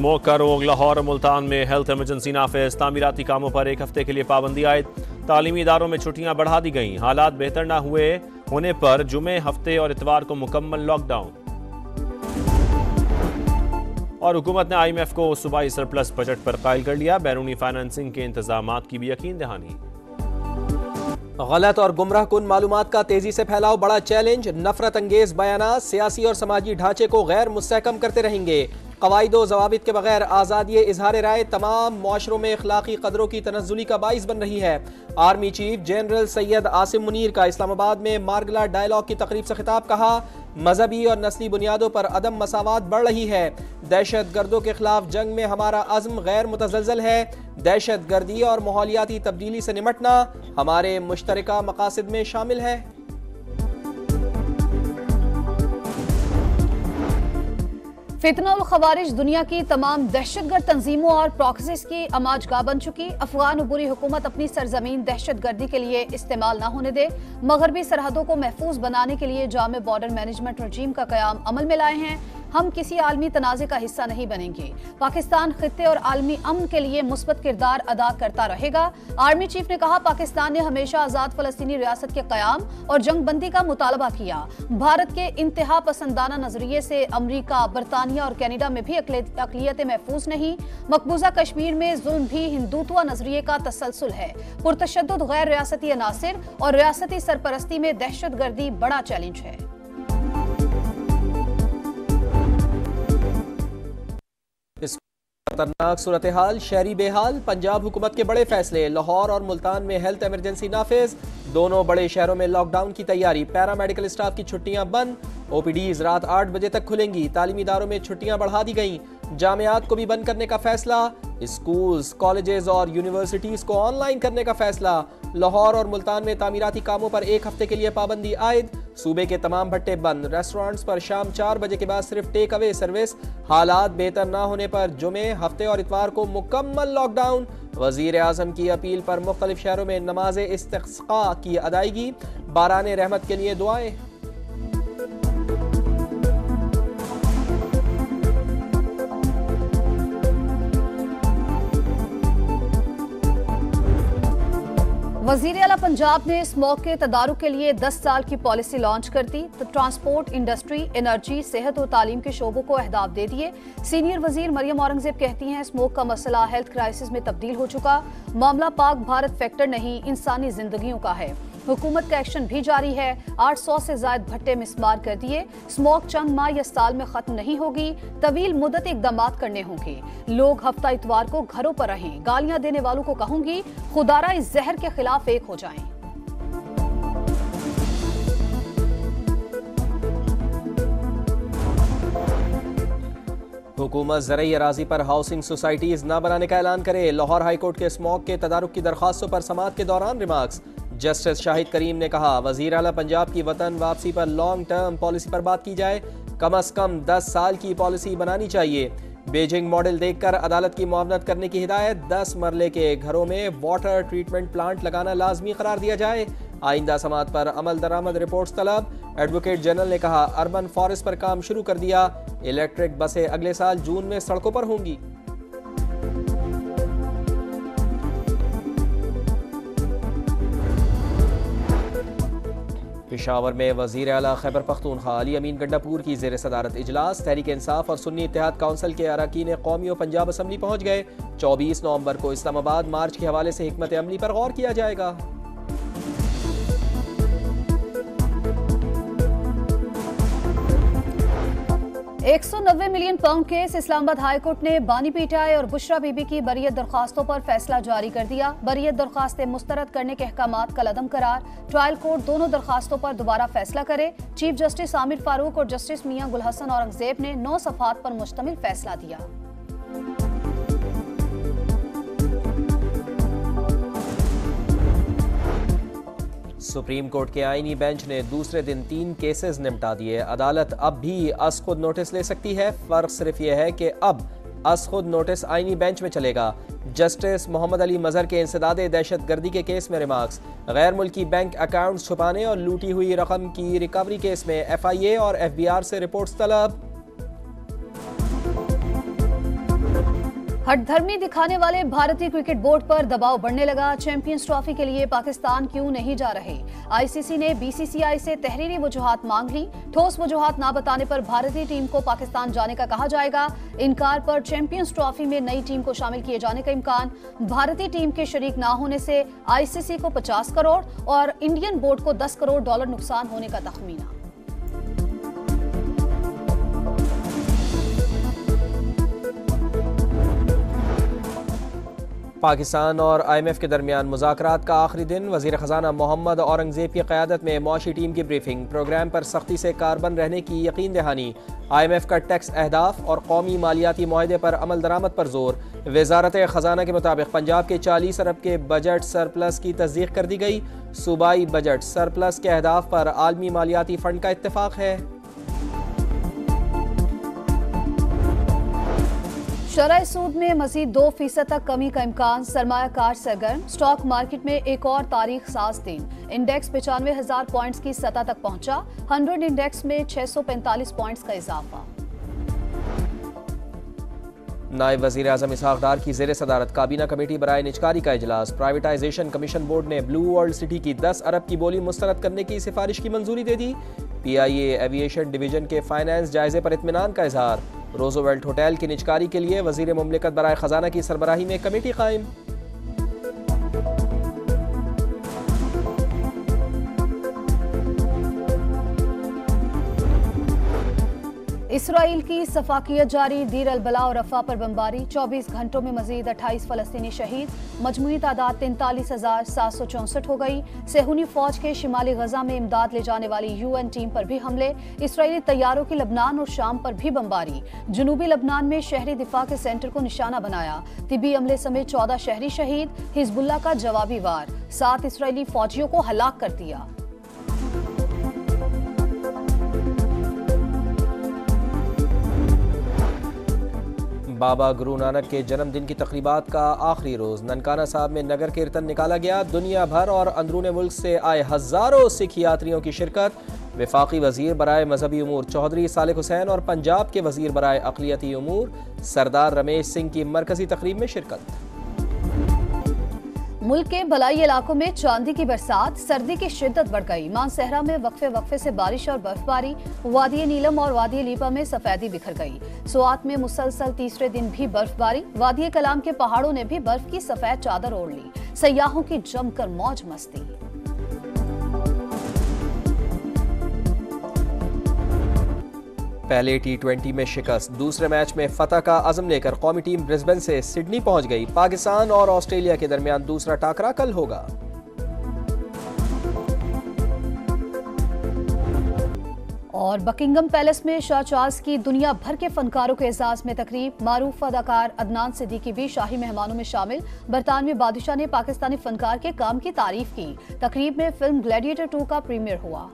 Smoke का रोग। लाहौर और मुल्तान में हेल्थ इमरजेंसी नाफिज। तामीराती कामों पर 1 हफ्ते के लिए पाबंदी आयद। तालीमी इदारों में छुट्टियां बढ़ा दी गईं। हालात बेहतर न होने पर जुमे, हफ्ते और इतवार को मुकम्मल लॉकडाउन। और हुकूमत ने IMF को सूबाई सरप्लस बजट पर कायल कर लिया। बैरूनी फाइनेंसिंग के इंतजामात की भी यकीन दहानी। गलत और गुमराह कुन मालूमात का तेजी से फैलाव बड़ा चैलेंज। नफरत अंगेज बयानात सियासी और समाजी ढांचे को गैर मुस्तहकम करते रहेंगे। कवायद व ज़वाबित के बगैर आज़ादी इजहार राय तमाम मुआशरों में अखलाकी कदरों की तनज़्ज़ुली का बाइस बन रही है। Army chief general Syed Asim Munir का इस्लामाबाद में मार्गला डायलॉग की तकरीब से खिताब। कहा, मजहबी और नस्ली बुनियादों पर अदम मसावात बढ़ रही है। दहशत गर्दों के खिलाफ जंग में हमारा अज़्म गैर मुतज़लज़ल है। दहशत गर्दी और माहौलियाती तब्दीली से निमटना हमारे मुश्तरका मकासद में शामिल है। फितना उल खवारिज दुनिया की तमाम दहशतगर्द तंजीमों और प्रॉक्सीज की अमाजगाह बन चुकी। अफगान उबूरी हुकूमत अपनी सरजमीन दहशतगर्दी के लिए इस्तेमाल न होने दे। मगरबी सरहदों को महफूज बनाने के लिए जामे बॉर्डर मैनेजमेंट रजीम का कयाम अमल में लाए हैं। हम किसी आलमी तनाज़े का हिस्सा नहीं बनेंगे। पाकिस्तान खित्ते और आलमी अमन के लिए मुस्बत किरदार अदा करता रहेगा। आर्मी चीफ ने कहा, पाकिस्तान ने हमेशा आजाद फलस्तीनी रियासत के कयाम और जंगबंदी का मुतालबा किया। भारत के इंतहा पसंदाना नजरिए से अमरीका, बरतानिया और कनाडा में भी अकलियतें महफूज नहीं। मकबूजा कश्मीर में जुल्म भी हिंदुत्व नजरिए का तसलसल है। पुरतशद्दुद गैर रियासती अनासिर और रियासती सरपरस्ती में दहशतगर्दी बड़ा चैलेंज है। खतरनाक सूरत हाल, शहरी बेहाल। पंजाब हुकूमत के बड़े फैसले। लाहौर और मुल्तान में हेल्थ इमरजेंसी नाफिज। दोनों बड़े शहरों में लॉकडाउन की तैयारी। पैरामेडिकल स्टाफ की छुट्टियां बंद। OPDs रात 8 बजे तक खुलेंगी। तालीमी इदारों में छुट्टियां बढ़ा दी गईं। जामियात को भी बंद करने का फैसला। स्कूल्स, कॉलेजेस और यूनिवर्सिटीज को ऑनलाइन करने का फैसला। लाहौर और मुल्तान में तामीराती कामों पर 1 हफ्ते के लिए पाबंदी आयद। सूबे के तमाम भट्टे बंद। रेस्टोरेंट्स पर शाम 4 बजे के बाद सिर्फ टेक अवे सर्विस। हालात बेहतर न होने पर जुमे, हफ्ते और इतवार को मुकम्मल लॉकडाउन। वजीर आजम की अपील पर मुख्तलिफ शहरों में नमाज इस्तिस्का की अदायगी। बाराने रहमत के लिए दुआएं। वजीर आला पंजाब ने स्मोक के तदारुक के लिए 10 साल की पॉलिसी लॉन्च कर दी। तो ट्रांसपोर्ट, इंडस्ट्री, एनर्जी, सेहत और तालीम के शोबों को अहदाफ दे दिए। सीनियर वजीर मरियम औरंगजेब कहती हैं, स्मोक का मसला हेल्थ क्राइसिस में तब्दील हो चुका। मामला पाक भारत फैक्टर नहीं, इंसानी जिंदगियों का है। हुकूमत का एक्शन भी जारी है। 800 से ज्यादा भट्टे मिसमार कर दिए। स्मोक चंद माह या साल में खत्म नहीं होगी। तवील मुद्दत इकदामात करने होंगे। लोग हफ्ता इतवार को घरों पर रहें। गालियां देने वालों को कहूंगी, खुदारा इस जहर के खिलाफ एक हो जाएं। हुकूमत ज़रई अराजी पर हाउसिंग सोसाइटीज न बनाने का ऐलान करे। लाहौर हाईकोर्ट के स्मोक के तदारुक की दरखास्तों पर समाअत के दौरान रिमार्क्स। जस्टिस शाहिद करीम ने कहा, वजीर आला पंजाब की वतन वापसी पर लॉन्ग टर्म पॉलिसी पर बात की जाए। कम अज कम 10 साल की पॉलिसी बनानी चाहिए। बेजिंग मॉडल देखकर अदालत की मुआवनत करने की हिदायत। 10 मरले के घरों में वाटर ट्रीटमेंट प्लांट लगाना लाजमी करार दिया जाए। आइंदा समात पर अमल दरामद रिपोर्ट्स तलब। एडवोकेट जनरल ने कहा, अर्बन फॉरेस्ट पर काम शुरू कर दिया। इलेक्ट्रिक बसें अगले साल जून में सड़कों पर होंगी। पेशावर में वजीर आला खैबर पख्तूनख्वा अली अमीन गंडापुर की ज़ेर सदारत इजलास। तहरीक इंसाफ और सुन्नी इत्तेहाद काउंसिल के अरकान कौमी और पंजाब असम्बली पहुँच गए। 24 नवंबर को इस्लामाबाद मार्च के हवाले से हिकमत अमली पर गौर किया जाएगा। £190 मिलियन केस। इस्लामाबाद हाईकोर्ट ने बानी पीटीआई और बुशरा बीबी की बरियत दरखास्तों पर फैसला जारी कर दिया। बरियत दरखास्तें मुस्तरद करने के अहकामात कलअदम करार। ट्रायल कोर्ट दोनों दरखास्तों पर दोबारा फैसला करे। चीफ जस्टिस आमिर फारूक और जस्टिस मियां गुलहसन औरंगजेब ने 9 सफ़हात पर मुश्तमिल फैसला दिया। सुप्रीम कोर्ट के आईनी बेंच ने दूसरे दिन 3 केसेस निपटा दिए। अदालत अब भी अस खुद नोटिस ले सकती है। फर्क सिर्फ यह है कि अब अस खुद नोटिस आईनी बेंच में चलेगा। जस्टिस मोहम्मद अली मजहर के इंसदादे दहशत गर्दी के केस में रिमार्क्स। गैर मुल्की बैंक अकाउंट्स छुपाने और लूटी हुई रकम की रिकवरी केस में FIA और FBR से रिपोर्ट्स तलब। हठधर्मी दिखाने वाले भारतीय क्रिकेट बोर्ड पर दबाव बढ़ने लगा। चैंपियंस ट्रॉफी के लिए पाकिस्तान क्यों नहीं जा रहे? आईसीसी ने बीसीसीआई से तहरीरी वजूहात मांग ली। ठोस वजूहात ना बताने पर भारतीय टीम को पाकिस्तान जाने का कहा जाएगा। इनकार पर चैंपियंस ट्रॉफी में नई टीम को शामिल किए जाने का इम्कान। भारतीय टीम के शरीक ना होने से आईसीसी को 50 करोड़ और इंडियन बोर्ड को $10 करोड़ नुकसान होने का तखमीना। पाकिस्तान और IMF के दरमियान मुज़ाकरात का आखिरी दिन। वज़ीर ख़ज़ाना मोहम्मद औरंगज़ेब की क़यादत में मौशी टीम की ब्रीफिंग। प्रोग्राम पर सख्ती से कारबंद रहने की यकीन दहानी। IMF का टैक्स अहदाफ और कौमी मालियाती मुआहदे पर अमल दरामद पर जोर। वज़ारत ख़ज़ाना के मुताबिक पंजाब के 40 अरब के बजट सरप्लस की तस्दीक कर दी गई। सूबाई बजट सरप्लस के अहदाफ पर आलमी मालियाती फ़ंड का इत्तेफाक है। शरह सूद में मजीद 2% तक कमी का इम्कान। सरमायाकार सरगर्म। स्टॉक मार्केट में एक और तारीख साज दिन। इंडेक्स 95,000 पॉइंट्स की सतह तक पहुंचा। 100 इंडेक्स में 645 पॉइंट्स का इजाफा। नायब वज़ीर आज़म इसहाक डार की ज़ेर सदारत काबीना कमेटी बराए निजकारी का इजलास। प्राइवेटाइजेशन कमीशन बोर्ड ने ब्लू वर्ल्ड सिटी की 10 अरब की बोली मुस्तरद करने की सिफारिश की मंजूरी दे दी। PIA एविएशन डिवीजन के फाइनेंस जायजे पर इत्मीनान का इजहार। रोजोवेल्ट होटल की निजकारी के लिए वज़ीर मुमलिकत बराए ख़ज़ाना की सरबराही में कमेटी कायम। इसराइल की सफाकियत जारी। दीर अल बला और रफा पर बमबारी। 24 घंटों में मजीद 28 फलस्तीनी शहीद। मजमूई तादाद 43,764 हो गई। सेहूनी फौज के शिमाली गजा में इमदाद ले जाने वाली UN टीम पर भी हमले। इसराइली तैयारों की लबनान और शाम पर भी बमबारी। जनूबी लबनान में शहरी दिफा के सेंटर को निशाना बनाया। तिबी अमले समेत 14 शहरी शहीद। हिजबुल्लाह का जवाबी वार। 7 इसराइली फौजियों को हलाक कर दिया। बाबा गुरु नानक के जन्मदिन की तकरीबात का आखिरी रोज़। ननकाना साहब में नगर कीर्तन निकाला गया। दुनिया भर और अंदरून मुल्क से आए हज़ारों सिख यात्रियों की शिरकत। वफाकी वज़ीर बराए मजहबी उमूर चौधरी सालिक हुसैन और पंजाब के वज़ीर बराए अक़लियती उमूर सरदार रमेश सिंह की मरकजी तकरीब में शिरकत। मुल्क के बलाई इलाकों में चांदी की बरसात। सर्दी की शिद्दत बढ़ गई। मानसहरा में वक्फे से बारिश और बर्फबारी। वादी नीलम और वादी लीपा में सफेदी बिखर गई। सुआत में मुसलसल तीसरे दिन भी बर्फबारी। वादी कलाम के पहाड़ों ने भी बर्फ की सफेद चादर ओढ़ ली। सयाहों की जमकर मौज मस्ती। पहले T20 में शिकस्त। दूसरे मैच में फतह का अज़म लेकर कौमी टीम ब्रिस्बेन से सिडनी पहुंच गई। पाकिस्तान और ऑस्ट्रेलिया के दरमियान दूसरा टाकरा कल होगा। और बकिंगम पैलेस में शाह चार्ल्स की दुनिया भर के फनकारों के एजाज में तकरीब। मारूफ अदाकार अदनान सिद्दीकी भी शाही मेहमानों में शामिल। बरतानवी बादशाह ने पाकिस्तानी फनकार के काम की तारीफ की। तकरीब में फिल्म ग्लैडिएटर 2 का प्रीमियर हुआ।